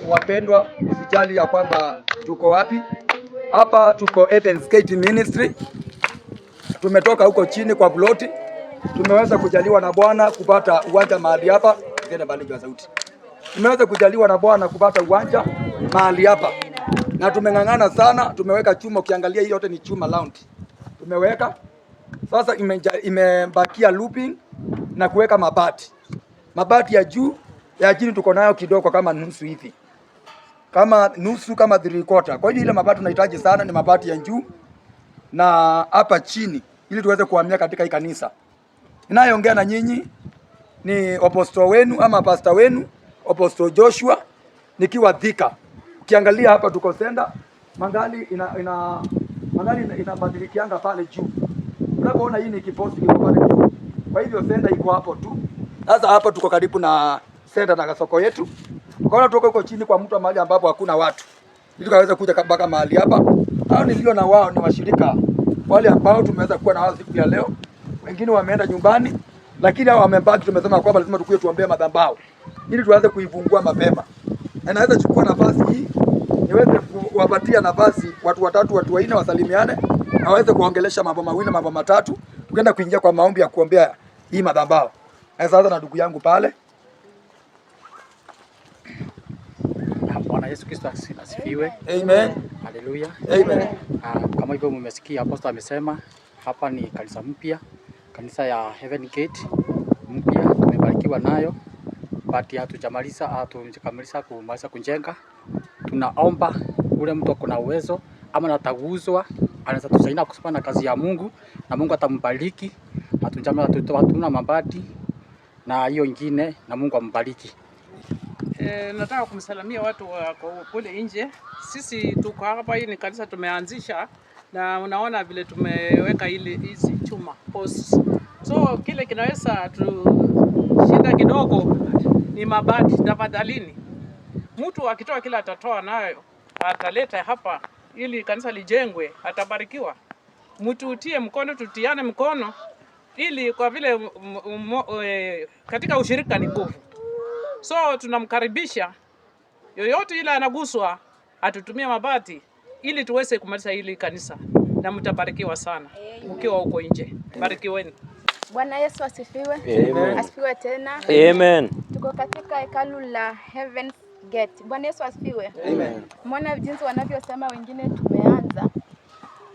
Wapendwa, usijali ya kwamba tuko wapi. Hapa tuko Heaven's Gate Ministry. Tumetoka huko chini kwa ploti. Tumeweza kujaliwa na Bwana kupata uwanja mahali hapa. Ngine bali kwa sauti. Tumeweza kujaliwa na Bwana kupata uwanja mahali hapa. Na tumeng'ang'ana sana, tumeweka chuma, ukiangalia hii yote ni chuma round. Tumeweka. Sasa imebakia looping na kuweka mabati. Mabati ya juu, ya chini tuko nayo kidogo kama nusu hivi. Kama nusu, kama 3/4. Kwa hiyo ile mabati tunahitaji sana ni mabati ya juu na hapa chini ili tuweze kuhamia katika hii kanisa. Ninayeongea na nyinyi ni apostle wenu ama pastor wenu, Apostle Joshua, nikiwa Thika. Ukiangalia hapa tuko senda, mangali inabadilikianga pale juu. Unapoona hii ni kiposti kiko pale juu. Kwa hivyo senda iko hapo tu. Sasa hapa tuko karibu na senda na soko yetu. Tukaona tuko huko chini kwa mtu mahali ambapo hakuna watu. Ili tukaweza kuja mpaka mahali hapa. Hao nilio na wao ni washirika wale ambao tumeweza kuwa na wao siku ya leo. Wengine wameenda nyumbani, lakini hao wamebaki. Tumesema kwamba lazima tukuje tuombee madhabahu ili tuanze kuifungua mapema. Na naweza chukua nafasi hii niweze kuwapatia nafasi watu watatu, watu wanne wasalimiane, na waweze kuongelesha mambo mawili, mambo matatu. Tukaenda kuingia kwa maombi ya kuombea hii madhabahu. Na sasa na ndugu yangu pale. Bwana Yesu Kristo asifiwe. Amen. Haleluya. Amen. Kama hivyo mmesikia apostle amesema hapa ni kanisa mpya, kanisa ya Heaven Gate mpya, tumebarikiwa nayo. Bati hatujamaliza kumaliza kujenga. Tunaomba ule mtu akona uwezo ama nataguzwa anaweza tusaidia kusoma kazi ya Mungu na Mungu atambariki. Hatuna mabati na hiyo ingine na Mungu ambariki. Nataka kumsalamia watu wako kule nje. Sisi tuko hapa, hii ni kanisa tumeanzisha na unaona vile tumeweka hizi chuma posts. So kile kinaweza tushinda kidogo ni mabati. Tafadhalini, mtu akitoa kila atatoa nayo ataleta hapa ili kanisa lijengwe, atabarikiwa. Mtu utie mkono, tutiane mkono ili kwa vile katika ushirika ni nguvu. So tunamkaribisha yoyote ile anaguswa atutumie mabati ili tuweze kumaliza hili kanisa, na mtabarikiwa sana mkiwa huko nje. Barikiweni. Bwana Yesu asifiwe. Amen. Asifiwe tena. Amen. Tuko katika hekalu la Heaven's Gate. Bwana Yesu asifiwe. Amen. Muona jinsi wanavyosema wengine,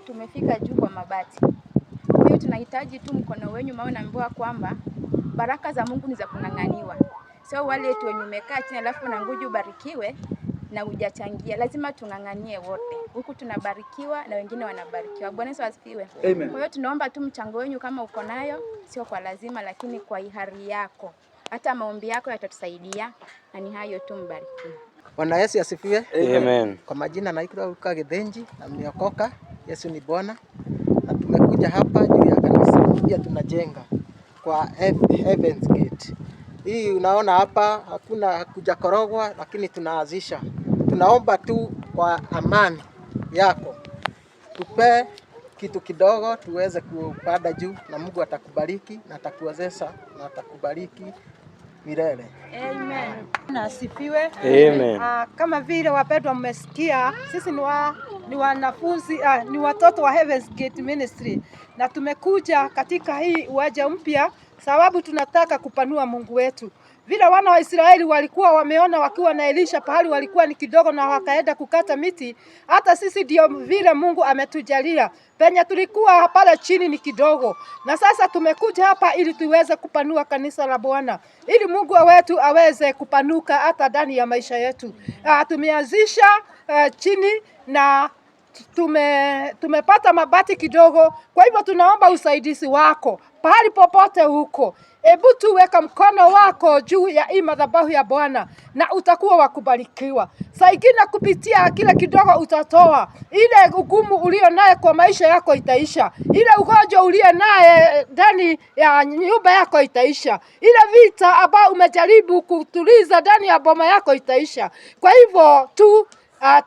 tumefika juu kwa mabati. Kwa hiyo tunahitaji tu mkono wenu, maana naambiwa kwamba baraka za Mungu ni za kung'ang'aniwa. Sio wale wetu wenye umekaa chini alafu na nguju ubarikiwe na hujachangia. Lazima tung'ang'anie wote. Huku tunabarikiwa na wengine wanabarikiwa. Bwana Yesu asifiwe. Amen. Kwa hiyo tunaomba tu mchango wenu kama uko nayo, sio kwa lazima lakini kwa hiari yako. Hata maombi yako yatatusaidia, na ni hayo tu, mbarikiwe. Bwana Yesu asifiwe. Amen. Kwa majina naitwa Luka Githenji na mniokoka. Yesu ni Bwana. Na tumekuja hapa juu ya kanisa pia tunajenga kwa Heaven's Gate. Hii unaona hapa hakuna kujakorogwa, lakini tunaanzisha. Tunaomba tu kwa amani yako. Tupe kitu kidogo tuweze kupanda juu, na Mungu atakubariki na atakuwezesha na atakubariki milele. Amen. Na asifiwe. Amen. Kama vile wapendwa mmesikia, sisi ni wanafunzi ni watoto wa Heaven's Gate Ministry, na tumekuja katika hii uwanja mpya sababu tunataka kupanua Mungu wetu. Vile wana wa Israeli walikuwa wameona wakiwa na Elisha pahali walikuwa ni kidogo na wakaenda kukata miti, hata sisi ndio vile Mungu ametujalia. Penye tulikuwa pale chini ni kidogo, na sasa tumekuja hapa ili tuweze kupanua kanisa la Bwana, ili Mungu wetu aweze kupanuka hata ndani ya maisha yetu. Tumeanzisha chini na tumepata mabati kidogo, kwa hivyo tunaomba usaidizi wako pahali popote huko. Hebu tuweka mkono wako juu ya hii madhabahu ya Bwana na utakuwa wakubarikiwa. Saigina kupitia kile kidogo utatoa, ile ugumu ulio naye kwa maisha yako itaisha. Ile ugonjwa ulio naye ndani ya nyumba yako itaisha. Ile vita ambayo umejaribu kutuliza ndani ya boma yako itaisha. Kwa hivyo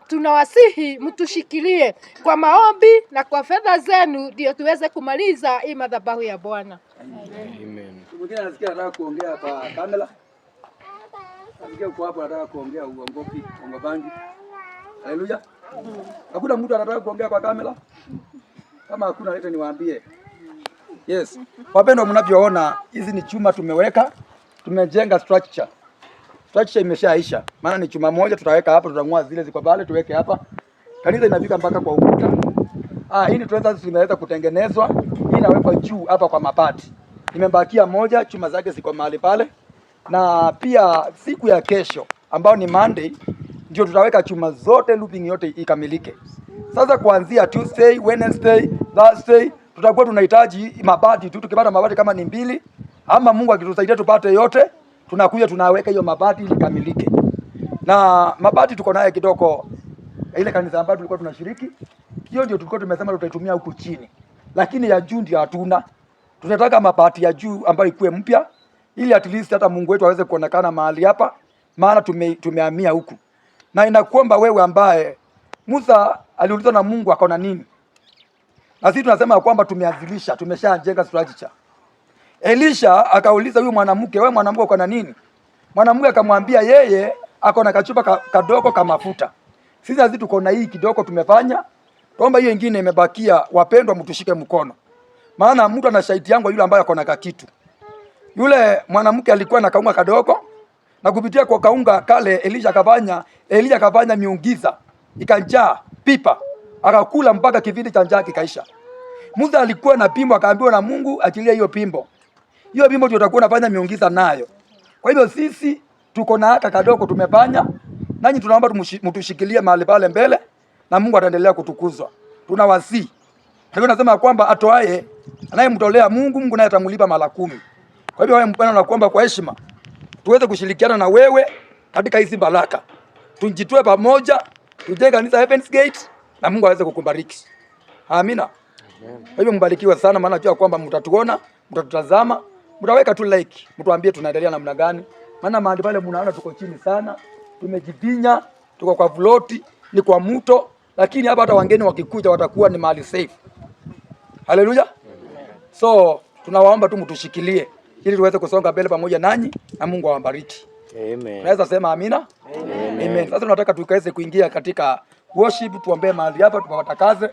tunawasihi mtushikilie kwa maombi na kwa fedha zenu ndio tuweze kumaliza hii madhabahu ya Bwana. Amen. Mwingine anasikia anataka kuongea kwa kamera. Nasikia uko hapo anataka kuongea uongopi, bangi. Haleluya. Hakuna mtu anataka kuongea kwa kamera? Kama hakuna leta niwaambie. Yes. Wapendwa, mnavyoona hizi ni chuma tumeweka, tumejenga structure. Structure imeshaisha. Maana ni chuma moja tutaweka hapa, tutang'oa zile ziko pale tuweke hapa. Kanisa inafika mpaka kwa ukuta. Hii ni tunaweza zinaweza kutengenezwa. Hii inawekwa juu hapa kwa mabati. Imebakia moja, chuma zake ziko mahali pale. Na pia siku ya kesho ambao ni Monday ndio tutaweka chuma zote, looping yote ikamilike. Sasa kuanzia Tuesday, Wednesday, Thursday tutakuwa tunahitaji mabati tu. Tukipata mabati kama ni 2 ama Mungu akitusaidia tupate yote, tunakuja tunaweka hiyo mabati ili kamilike. Na mabati tuko naye kidogo ile kanisa ambayo tulikuwa tunashiriki. Hiyo ndio tulikuwa tumesema tutaitumia huku chini. Lakini ya juu ndio hatuna. Tunataka mabati ya juu ambayo ikuwe mpya ili at least hata Mungu wetu aweze kuonekana mahali hapa, maana tumehamia huku. Na inakuomba wewe ambaye Musa aliulizwa na Mungu akaona nini? Na sisi tunasema kwamba tumeanzilisha, tumeshajenga structure. Elisha akauliza huyu mwanamke, wewe mwanamke uko na nini? Mwanamke akamwambia yeye ako na kachupa kadogo kama mafuta. Sisi tuko na hii kidogo tumefanya. Tuomba hiyo nyingine imebakia, wapendwa mtushike mkono. Maana mtu ana shahidi yangu yule ambaye ako na kakitu. Yule mwanamke alikuwa na kaunga kadogo na kupitia kwa kaunga kale Elisha akafanya miujiza. Ikajaa pipa. Akakula mpaka kivindi cha njaa kikaisha. Musa alikuwa na pimbo akaambiwa na Mungu achilia hiyo pimbo. Hiyo pimbo ndio utakuwa unafanya miujiza nayo. Kwa hivyo sisi tuko na haka kadogo tumefanya. Nanyi tunaomba mtushikilie mahali pale mbele na Mungu ataendelea kutukuzwa. Tunawasi. Ndio nasema kwamba atoaye anayemtolea Mungu naye atamlipa mara 10. Kwa hivyo wewe mpendwa, na kuomba kwa heshima tuweze kushirikiana na wewe katika hizi baraka. Tujitoe pamoja, tujenge kanisa Heaven's Gate na Mungu aweze kukubariki. Amina. Kwa hivyo mbarikiwe sana, maana najua kwamba mtatuona, mtatutazama, mtaweka tu like, mtuambie tunaendelea namna gani. Maana mahali pale mnaona tuko chini sana, tumejivinya, tuko kwa vloti, ni kwa mto, lakini hapa hata wageni wakikuja watakuwa ni mahali safe. Haleluya. So tunawaomba tu mtushikilie ili tuweze kusonga mbele pamoja nanyi na Mungu awabariki. Amen. Naweza sema amina? Amen. Sasa tunataka tukaweze kuingia katika worship, tuombee mahali hapa, tupatakaze.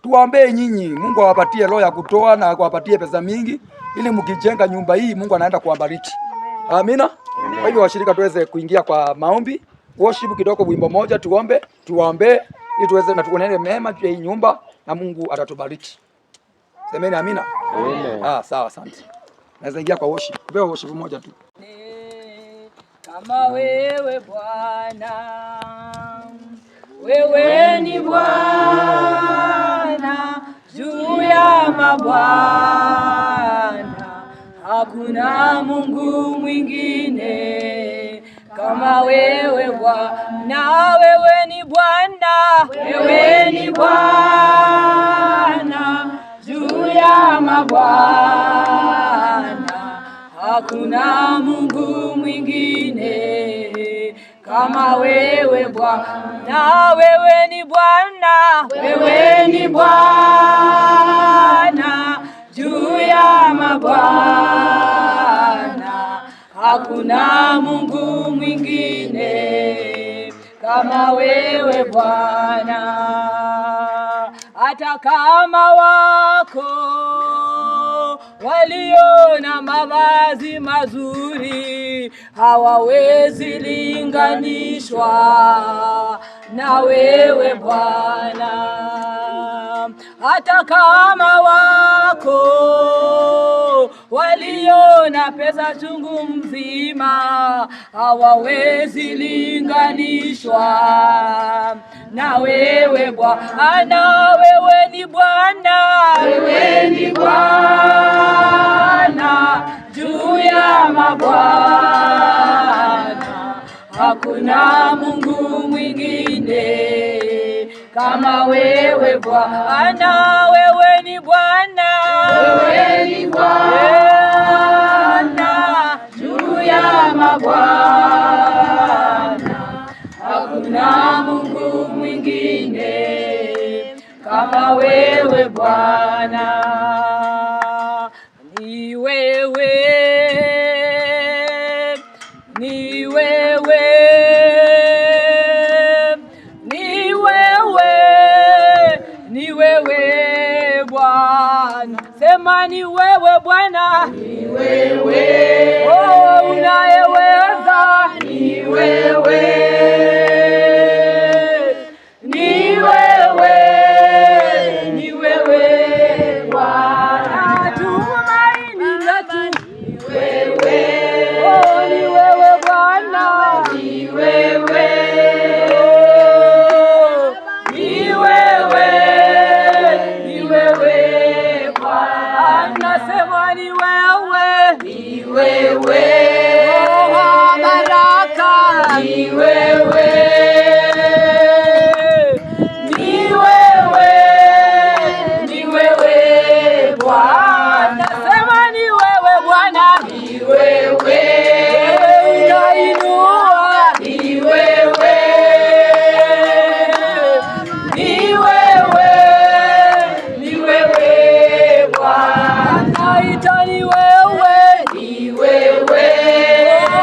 Tuwaombee nyinyi, Mungu awapatie roho ya kutoa na awapatie pesa mingi ili mkijenga nyumba hii Mungu anaenda kuwabariki. Amina. Kwa hivyo washirika tuweze kuingia kwa maombi, worship kidogo, wimbo moja tuwaombee ili tuweze na tuonane mema juu ya hii nyumba na Mungu atatubariki. Semeni amina. Amen. Sawa, asante. Naweza ingia kwa worship. Pewa worship moja tu. Kama wewe Bwana, wewe ni Bwana juu ya mabwana, hakuna Mungu mwingine kama wewe Bwana. Wewe ni Bwana, wewe ni Bwana juu ya mabwana, hakuna Mungu mwingine kama wewe Bwana. Wewe ni Bwana, wewe ni Bwana juu ya mabwana, hakuna Mungu mwingine kama wewe Bwana. Hata kama wako walio na mavazi mazuri hawawezi linganishwa na wewe Bwana. Hata kama wako walio na pesa chungu mzima hawawezi linganishwa na wewe Bwana. Wewe ni Bwana, wewe ni Bwana juu ya mabwana, hakuna Mungu mwingine kama wewe Bwana. Wewe ni Bwana, wewe ni Bwana juu ya mabwana, hakuna Mungu mwingine kama wewe Bwana. Ni wewe, ni wewe nasema ni wewe Bwana, ni wewe, oh, unayeweza, ni wewe, ni wewe, ni wewe Bwana, tumaini letu, ni wewe, oh, ni wewe Bwana, ni wewe, ni wewe, ni wewe Bwana, nasema ni wewe, ni wewe, oh, baraka, ni wewe, ni wewe, ni wewe Bwana, nasema ni wewe Bwana, ni wewe, unainua, ni wewe, ni wewe, ni wewe Bwana, naita ni wewe, ni wewe,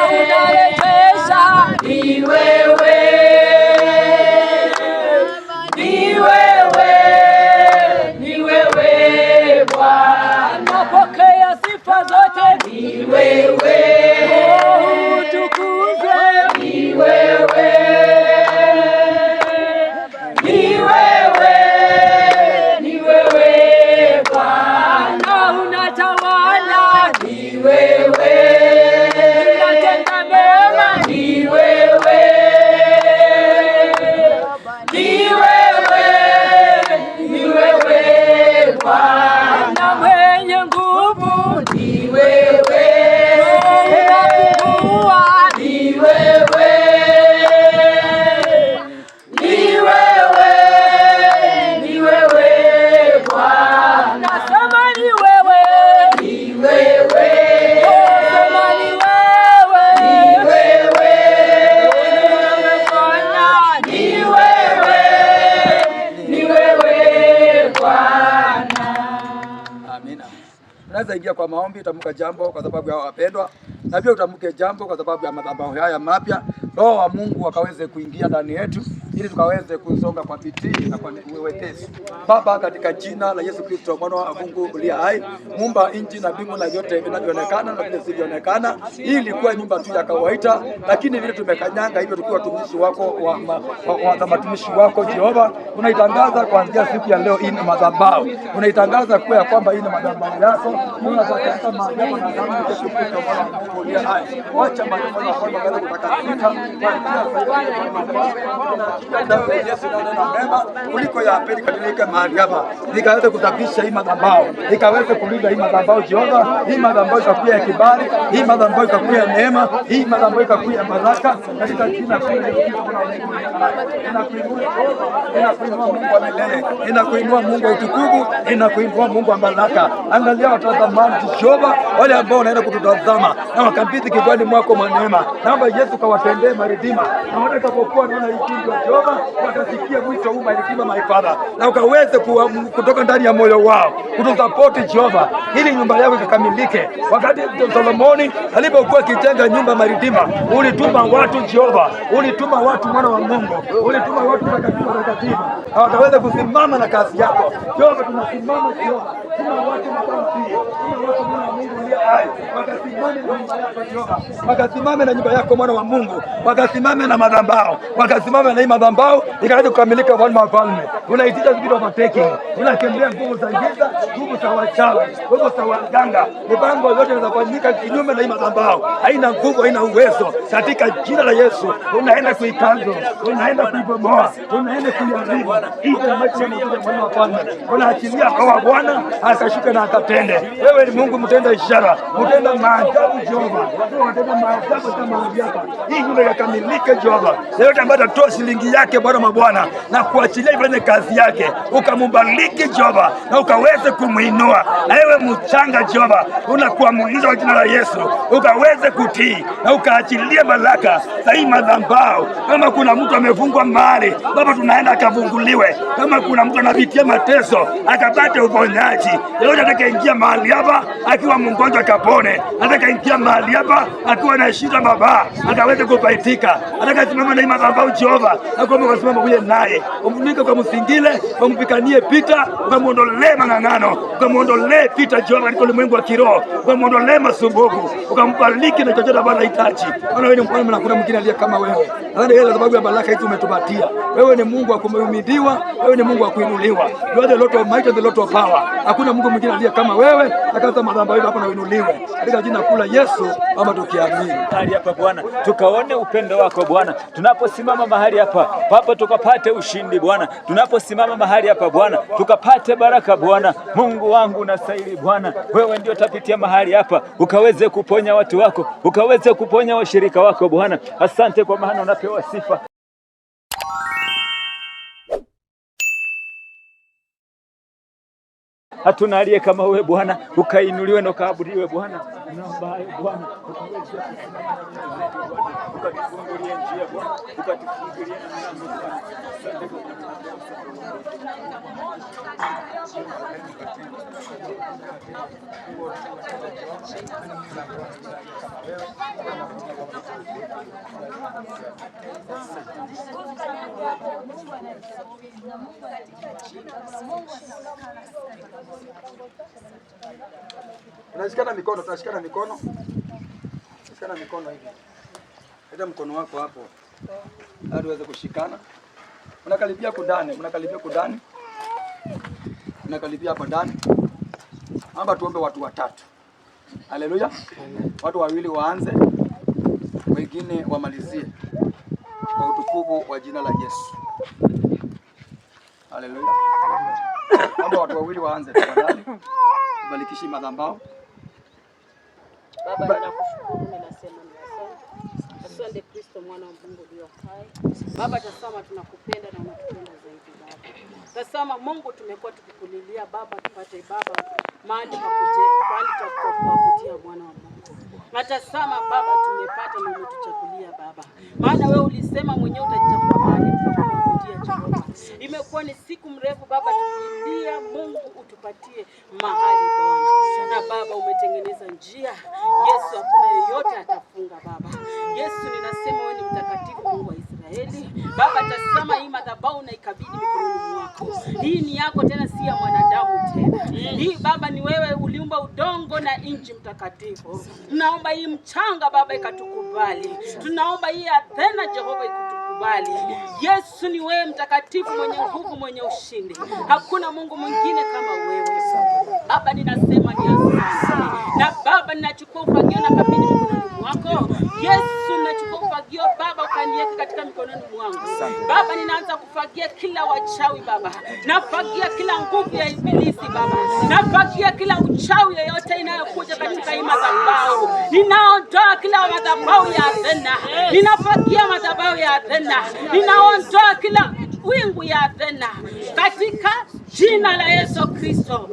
unarejesha, ni wewe, ni wewe, ni wewe Bwana, pokea sifa zote, ni wewe, utukuzwe, ni wewe, ni wewe, ni wewe Bwana, unatawala, ni wewe, unatenda mema, ni wewe, ni wewe, ni wewe Bwana, mwenye nguvu, ni wewe, unafungua, ni wewe, ni wewe, ni wewe Bwana, nasema ni wewe, ni wewe, nasema ni wewe, ni wewe, Bwana, ni wewe, ni wewe Bwana. Amina. Tunaweza ingia kwa maombi, utamuka jambo kwa sababu ya wapendwa, na pia utamuke jambo kwa sababu ya madhabahu haya mapya. Roho wa Mungu akaweze kuingia ndani yetu ili tukaweze kusonga kwa bidii na kwa wepesi. Baba, katika jina la Yesu Kristo mwana wa Mungu uliye hai, Muumba nchi na mbingu na yote vinavyoonekana na vile visivyoonekana, hii ilikuwa nyumba tu ya kawaida, lakini vile tumekanyanga hivyo tukiwa watumishi wako wa matumishi wako Jehova, unaitangaza kuanzia siku ya leo hii ni madhabahu. Unaitangaza kwa ya kwamba hii ni madhabahu yako. Unatakasa maajabu na damu ya Yesu Kristo mwana wa Mungu uliye hai. Wacha maneno yako yaweze kutakasika kwa Yesu na mema kuliko ya pili katika mahali hapa. Nikaweze kusafisha hii madhabahu. Nikaweze kulinda hii madhabahu Jehova. Hii madhabahu ikakuwa ya kibali, hii madhabahu ikakuwa ya neema, hii madhabahu ikakuwa ya baraka katika jina la Yesu. Inakuinua Mungu wa milele, inakuinua Mungu wa utukufu, inakuinua Mungu wa baraka. Angalia watazamaji Jehova, wale ambao wanaenda kututazama na wakabidhi kifuani mwako neema. Naomba Yesu kawatendee maridima, na watakapokuwa naona hiki Jehova, watasikia mwito huu maridima my Father, na ukaweze kutoka ndani ya moyo wao kutusapoti Jehova, ili nyumba yako ikakamilike. Wakati Solomoni alipokuwa akijenga nyumba maridima, ulituma watu Jehova, ulituma watu mwana wa Mungu, ulituma watu watakatifu, na wakaweza kusimama na kazi yako Jehova. Tunasimama Jehova, tuna watu makampi, tuna watu mwana wa Mungu uliye hai, wakasimame na nyumba yako Jehova, wakasimame na nyumba yako mwana wa Mungu, wakasimame na madhabahu, wakasimame na hii madhabahu ikaweza kukamilika. Bwana wa falme, unaitisha vitu vya taking, unakemea nguvu za giza, nguvu za wachawi, nguvu za waganga, mipango yote inafanyika kinyume na hii madhabahu, haina nguvu, haina uwezo. Katika jina la Yesu unaenda kuikanzo, unaenda kuibomoa, unaenda kuiharibu hii maisha ya Bwana wa falme. Unaachilia kwa Bwana akashuka na akatende. Wewe ni Mungu mtenda ishara, mtenda maajabu Jehova, mtenda maajabu kama hapa. Hii nyumba yakamilike Jehova. Yeyote ambaye atatoa shilingi yake Bwana mabwana na kuachilia ifanye kazi yake, ukambariki Jehova na ukaweze kumuinua. Na wewe mchanga Jehova, unakuamuliza kwa jina la Yesu ukaweze kutii na ukaachilia baraka za hii madhabahu. Kama kuna mtu amefungwa mahali, Baba tunaenda akafunguliwe. Kama kuna mtu anapitia mateso, akapate uponyaji. Yeyote atakayeingia mahali hapa akiwa mgonjwa akapone, atakayeingia mahali hapa akiwa na shida Baba akaweze kupaitika. Atakayesimama na hii madhabahu Jehova, na kwa kusimama kuye naye umfunike kwa msingi ingile, ukampiganie vita, ukamuondolee mang'ang'ano, ukamuondolee vita Jehova katika ulimwengu wa kiroho, ukamuondolee masumbufu, ukambariki na chochote ambacho anahitaji. Maana wewe ni mfalme na kuna mwingine aliye kama wewe. Asante kwa sababu ya baraka hizi umetupatia. Wewe ni Mungu wa kuhimidiwa, wewe ni Mungu wa kuinuliwa. You are the Lord of might and the Lord of power. Hakuna Mungu mwingine aliye kama wewe. Akata madhabahu hapa na uinuliwe. Katika jina kula Yesu ama tukiamini. Mahali hapa Bwana, tukaone upendo wako Bwana. Tunaposimama mahali hapa, Baba, tukapate ushindi Bwana. Tunaposimama mahali hapa Bwana, tukapate baraka Bwana. Mungu wangu unastahili Bwana. Wewe ndio utapitia mahali hapa, ukaweze kuponya watu wako, ukaweze kuponya washirika wako Bwana. Asante kwa maana unapewa sifa. Hatuna aliye kama wewe Bwana, ukainuliwe na ukaabudiwe Bwana. Naomba hayo Bwana, ukatufungulie njia Bwana, ukatufungulie mlango. Tunashikana mikono, tunashikana mikono. Shikana mikono hivi. Leta mkono wako hapo. Hadi uweze kushikana. Unakaribia kudani, unakaribia kudani. Unakaribia hapa ndani. Hapa tuombe watu watatu. Haleluya. Watu wawili waanze, wengine wamalizie. Kwa utukufu wa jina la Yesu. Haleluya. Hapa watu wawili waanze tafadhali. Barikishi madhabahu. Baba, ninakushukuru, ninasema ni asante. Asante Kristo mwana wa Mungu ulio hai. Baba, tazama tunakupenda na unatupenda zaidi Baba. Tazama Mungu, tumekuwa tukikulilia Baba tupate Baba mahali pa kuabudia mwana wa Mungu. Na tazama Baba tumepata na umetuchagulia Baba. Maana wewe ulisema mwenyewe utachagua mahali pa kuabudia Jehova. Imekuwa ni siku mrefu Baba tukilia Mungu utupatie mahali Bwana. Na Baba umetengeneza njia. Yesu, hakuna yeyote atafunga Baba. Yesu, ninasema wewe ni mtakatifu Mungu wa Israeli. Baba, tazama hii madhabahu na ikabidhi mikononi mwako. Hii ni yako tena, si ya mwanadamu tena. Hii Baba ni wewe uliumba udongo na nchi mtakatifu. Tunaomba hii mchanga Baba ikatukubali. Tunaomba hii Athena Jehova ikutukubali. Yesu, ni wewe mtakatifu mwenye nguvu, mwenye ushindi. Hakuna Mungu mwingine kama wewe. Baba, ninasema ni asante. Na Baba, ninachukua ufagio na kabidhi mikononi mwako. Yesu, ninachukua ufagio Baba ukaniweke katika mikononi mwangu. Baba, ninaanza kufagia kila wachawi Baba. Nafagia kila nguvu ya ibilisi Baba. Nafagia kila uchawi yoyote inayokuja katika hii madhabahu. Ninaondoa kila madhabahu ya Athena. Ninafagia madhabahu ya Athena. Ninaondoa kila wingu ya Athena katika jina la Yesu Kristo.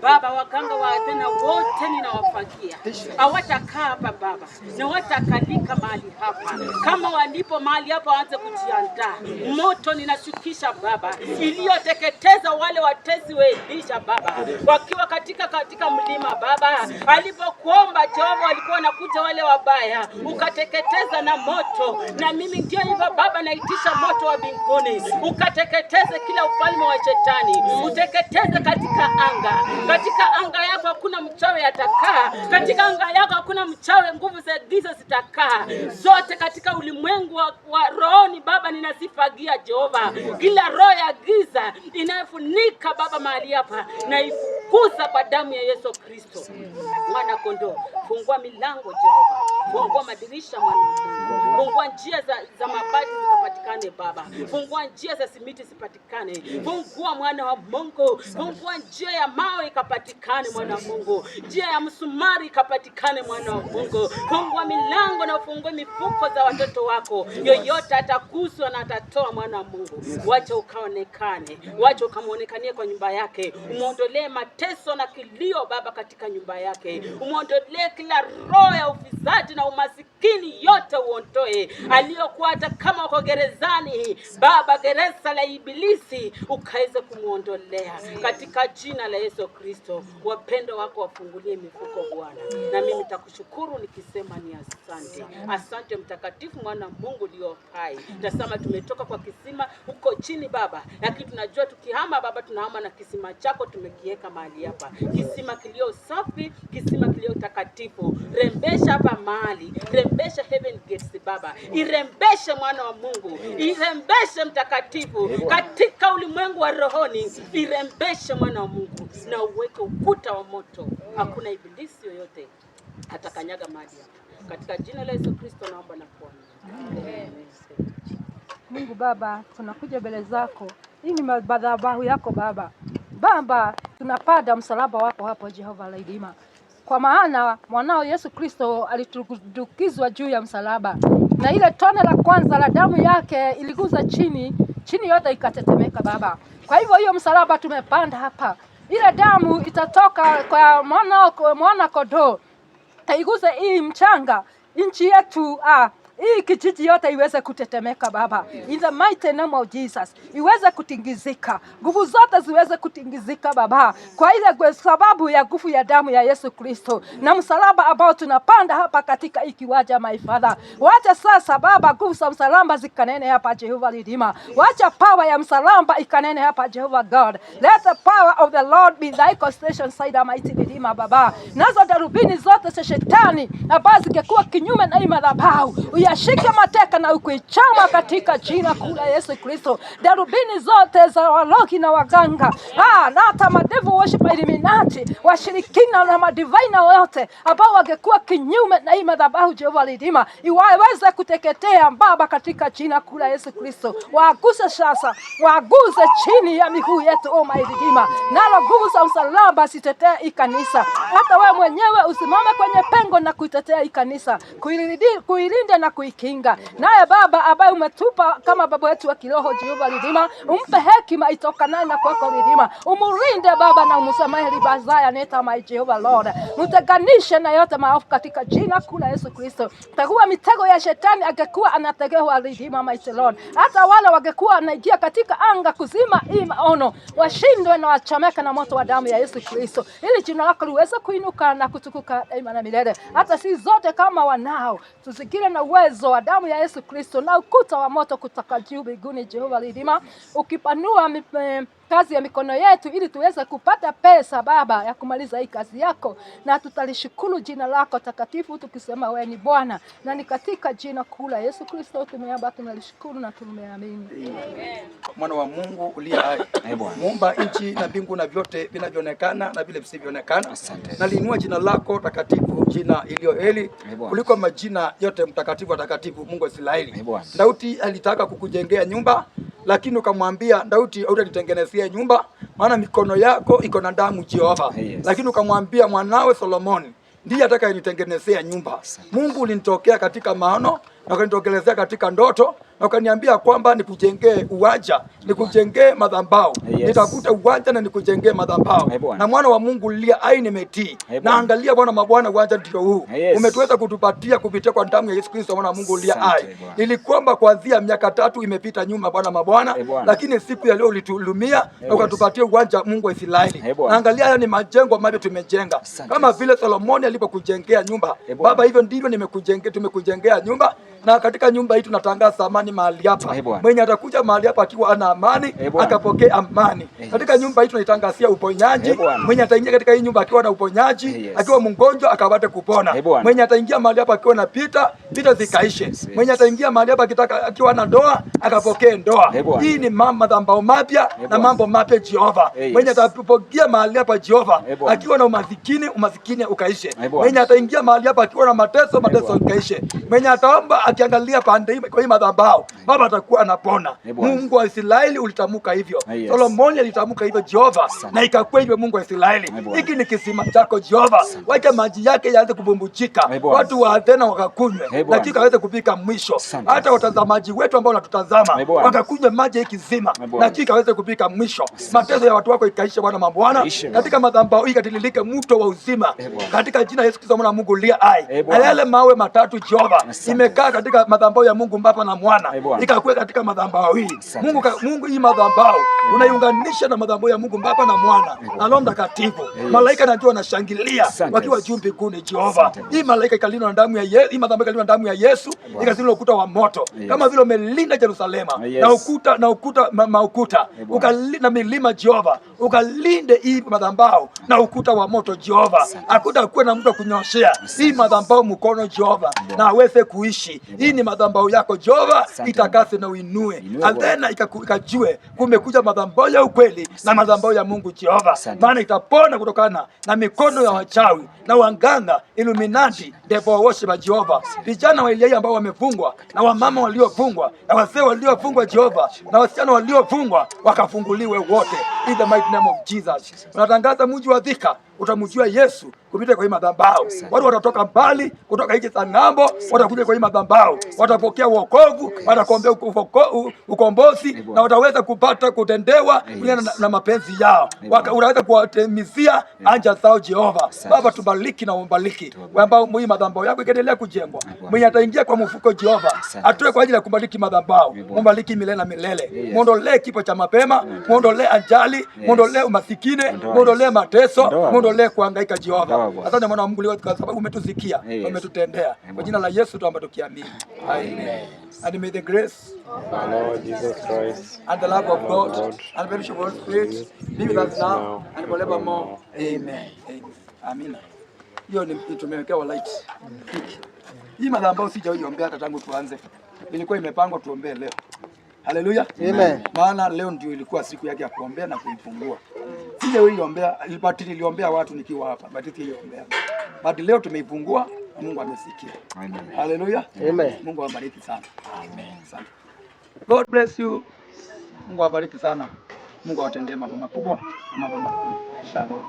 Baba, waganga wa Athena wote ninawafagia. Hawatakaa hapa Baba, na watakalika mahali hapa. Kama walipo mahali hapa waanze kujiandaa. Moto ninashukisha Baba, iliyoteketeza wale watezi wa Elisha Baba, wakiwa katika mlima Baba. Alipokuomba Jehova walikuwa wanakuja wale wabaya, ukateketeza na moto. Na mimi ndio hivyo Baba, naitisha moto wa mbinguni, ukateketeze kila ufalme wa shetani, uteketeze katika anga. Katika anga yako hakuna mchawi atakaa. Katika anga yako hakuna mchawi, nguvu za giza zitakaa. Zote katika ulimwengu wa rohoni Baba, ninasifagia Jehova. Kila roho ya giza inayofunika Baba mahali hapa, na ifukuza kwa damu ya Yesu Kristo. Mwana kondoo, fungua milango Jehova. Fungua madirisha mwana Mungu. Fungua njia za mabati zikapatikane Baba. Fungua njia za simiti zipatikane. Fungua mwana wa Mungu. Fungua njia ya mawe ikapatikane mwana wa Mungu. Njia ya msumari ikapatikane mwana wa Mungu. Fungua milango na ufungue mifuko za watoto wako. Yoyote atakuswa na atatoa mwana wa Mungu. Wacha ukaonekane. Wacha ukamuonekanie kwa nyumba yake. Umuondolee mateso na kilio Baba katika nyumba yake. Umuondolee kila roho ya ufisadi na umasikini yote uondoe. Aliyokuwa hata kama wako gerezani Baba, gereza la ibilisi ukaweze kumuondolea katika jina la Yesu Kristo. Wapendo wako ukawafungulie mifuko Bwana, na mimi nitakushukuru nikisema ni asante. Asante mtakatifu, mwana Mungu ulio hai. Tazama tumetoka kwa kisima huko chini Baba, lakini tunajua tukihama Baba, tunahama na kisima chako tumekiweka mahali hapa, kisima kilio safi, kisima kilio takatifu. Rembesha hapa mahali, rembesha Heaven Gates Baba, irembeshe mwana wa Mungu, irembeshe mtakatifu katika ulimwengu wa rohoni, irembeshe mwana wa Mungu na uweke ukuta wa moto. Hakuna ibilisi yoyote atakanyaga mahali hapa, katika jina la Yesu Kristo naomba na kuamini. Mungu Baba, tunakuja mbele zako. Hii ni madhabahu yako Baba. Baba, tunapanda msalaba wako hapo Jehova Laidima. Kwa maana mwanao Yesu Kristo alitudukizwa juu ya msalaba. Na ile tone la kwanza la damu yake iliguza chini yote ikatetemeka Baba. Kwa hivyo hiyo msalaba tumepanda hapa. Ile damu itatoka kwa mwana kondoo. Taiguze hii mchanga, nchi yetu, hii kijiji yote iweze kutetemeka Baba. In the mighty name of Jesus. Iweze kutingizika. Nguvu zote ziweze kutingizika Baba. Kwa ile sababu ya nguvu ya damu ya Yesu Kristo. Na msalaba ambao tunapanda hapa katika hii kiwanja my Father. Wacha sasa Baba nguvu za msalaba zikanene hapa Jehova Redeemer. Wacha power ya msalaba ikanene hapa Jehova God. Let the power of the Lord be thy constation side mighty Redeemer Baba. Nazo darubini zote za shetani ambazo zingekuwa kinyume na hii madhabahu, uyashike mateka na ukuichama katika jina kuu la Yesu Kristo. Darubini zote za walogi na waganga, na hata madevu worship Illuminati, washirikina na madivina wote ambao wangekuwa kinyume na hii madhabahu Jehova Redeemer, iwaweze kuteketea Baba katika jina kuu la Yesu Kristo. Waaguse sasa, waaguze chini ya miguu yetu oh my Redeemer. Nalo nguvu za msalaba sitetee hii kanisa. Hata wewe mwenyewe usimame kwenye pengo na kuitetea hii kanisa, kuilinda na kuikinga. Naye Baba ambaye umetupa kama baba wetu wa kiroho Jehova Redeemer, umpe hekima itokanayo na kwako Redeemer. Umurinde Baba na umsamehe ribazaya neta my Jehova Lord. Mteganishe na yote maovu katika jina kuu la Yesu Kristo. Takuwa mitego ya shetani angekuwa anategewa Redeemer my Lord. Hata wale wangekuwa wanaingia katika anga kuzima hii maono, washindwe na wachameka na moto wa damu ya Yesu Kristo. Ili jina lako liweze kuinuka na kutukuka daima na milele. Hata si zote kama wanao tuzikire na uwezo wa damu ya Yesu Kristo na ukuta wa moto kutoka juu mbinguni Jehova Redeemer, ukipanua kazi ya mikono yetu ili tuweze kupata pesa Baba ya kumaliza hii kazi yako, na tutalishukuru jina lako takatifu tukisema wewe ni Bwana, na ni katika jina kuu la Yesu Kristo tumeomba, tunalishukuru na tumeamini. Amen. Mwana wa Mungu uliye hai, Muumba nchi na mbingu na vyote vinavyoonekana na vile visivyoonekana, naliinua jina lako takatifu, jina iliyo heri kuliko majina yote, mtakatifu wa takatifu, Mungu wa Israeli. Daudi alitaka kukujengea nyumba, lakini ukamwambia Daudi hautanitengenezea nyumba, maana mikono yako iko na damu Jehova. Lakini ukamwambia mwanawe Solomoni ndiye atakayenitengenezea nyumba. Mungu ulinitokea katika maono na ukanitokelezea katika ndoto na ukaniambia kwamba nikujengee uwanja, nikujengee madhabahu. Nitakuta uwanja na nikujengee madhabahu. Na mwana wa Mungu lia ai nimetii. Na angalia Bwana mabwana, uwanja ndio huu. Umetuweza kutupatia kupitia kwa damu ya Yesu Kristo mwana wa Mungu lia ai. Nilikwamba kuanzia miaka 3 imepita nyuma Bwana mabwana, lakini siku ya leo ulitulumia na ukatupatia uwanja Mungu wa Israeli. Na angalia haya ni majengo ambayo tumejenga. Kama vile Solomoni alipokujengea nyumba. Baba, hivyo ndivyo tumekujengea nyumba. Na katika nyumba hii tunatangaza amani mahali hapa. Mwenye atakuja mahali hapa akiwa ana amani, akapokea amani. Katika nyumba hii tunaitangazia uponyaji. Mwenye ataingia katika hii nyumba akiwa na uponyaji, akiwa mgonjwa akapate kupona. Mwenye ataingia mahali hapa akiwa na vita zikaishe. Mwenye ataingia mahali hapa akiwa na ndoa, akapokee ndoa. Hii ni madhabahu mapya na mambo mapya Jehova. Mwenye atapokea mahali hapa Jehova akiwa na umasikini ukaishe. Mwenye ataingia mahali hapa akiwa na mateso ukaishe. Mwenye ataomba akiangalia pande hii kwa hii madhabahu, Baba atakuwa anapona. Mungu wa Israeli ulitamuka hivyo. Solomoni alitamuka hivyo Jehova, na ikakuwa hivyo Mungu wa Israeli. Hiki ni kisima chako Jehova. Wacha maji yake yaanze kubumbuchika. Watu wa Athena wakakunywe, na kika waweze kupika mwisho. Hata watazamaji wetu ambao wanatutazama wakakunywe maji hiki kisima, na kika waweze kupika mwisho. Mateso ya watu wako ikaisha Bwana mabwana. Katika madhabahu hii katililike mto wa uzima. Katika jina Yesu Kristo mwana wa Mungu lia hai. Na yale mawe matatu Jehova imekaa katika madhabahu ya Mungu Baba na Mwana. Bwana ikakuwe katika madhabahu hii. Mungu hii madhabahu unaiunganisha na madhabahu ya Mungu Baba na Mwana na Roho Mtakatifu. Malaika najua wanashangilia wakiwa juu mbinguni. Jehova, hii malaika ikalindwa na damu ya Yesu, hii madhabahu ikalindwa na damu ya Yesu, ikazingira ukuta wa moto kama vile umelinda Yerusalema na ukuta ukalinda milima. Jehova, ukalinde hii madhabahu na ukuta wa moto. Jehova, hakutakuwa na mtu kunyoshea hii madhabahu mkono. Jehova, na aweze kuishi. Hii ni madhabahu yako Jehova, itakase na uinue. Adhena ikajue kumekuja madhabahu ya ukweli na madhabahu ya Mungu Jehova, maana itapona kutokana na mikono ya wachawi na wanganga, Illuminati, devil worship Jehova. Vijana wa Elia ambao wamefungwa na wamama waliofungwa na wazee waliofungwa Jehova na wasichana waliofungwa wakafunguliwe wote in the mighty name of Jesus. Unatangaza mji wa Thika utamjua Yesu kupita kwa hii madhabahu. Watu watatoka mbali kutoka nchi za ng'ambo, watakuja kwa hii madhabahu, watapokea wokovu, watakombea ukombozi na wataweza kupata kutendewa kulingana na mapenzi yao. Unaweza kuwatemizia anja zao Jehova. Baba, tubariki na umbariki ambao hii madhabahu yako ikiendelea kujengwa. Mwenye ataingia kwa mfuko Jehova atoe kwa ajili ya kubariki madhabahu. Mbariki milele na milele. Muondolee kifo cha mapema, muondolee ajali, muondolee umasikini, muondolee mateso, muondolee kuhangaika Jehova. Asante mwana wa Mungu leo kwa sababu umetusikia, umetutendea. Kwa jina la Yesu tuomba tukiamini. Amen. And may the grace of our Lord Jesus Christ and the love of God and the fellowship of the Holy Spirit be with us now and forevermore. Amen. Amina. Hiyo ni tumewekewa light. Hii madhabahu sijaiombea hata tangu tuanze. Ilikuwa imepangwa tuombee leo. Haleluya. Amen. Maana leo ndio ilikuwa siku yake ya kuombea na kuifungua. Sijaiombea, niliombea watu nikiwa hapa, sijaiombea. But leo tumeifungua na Mungu amesikia. Amen. Haleluya. Amen. Mungu awabariki sana. Amen. Asante. God bless you. Mungu awabariki sana. Mungu awatendee mambo makubwa na mambo makubwa. Shalom.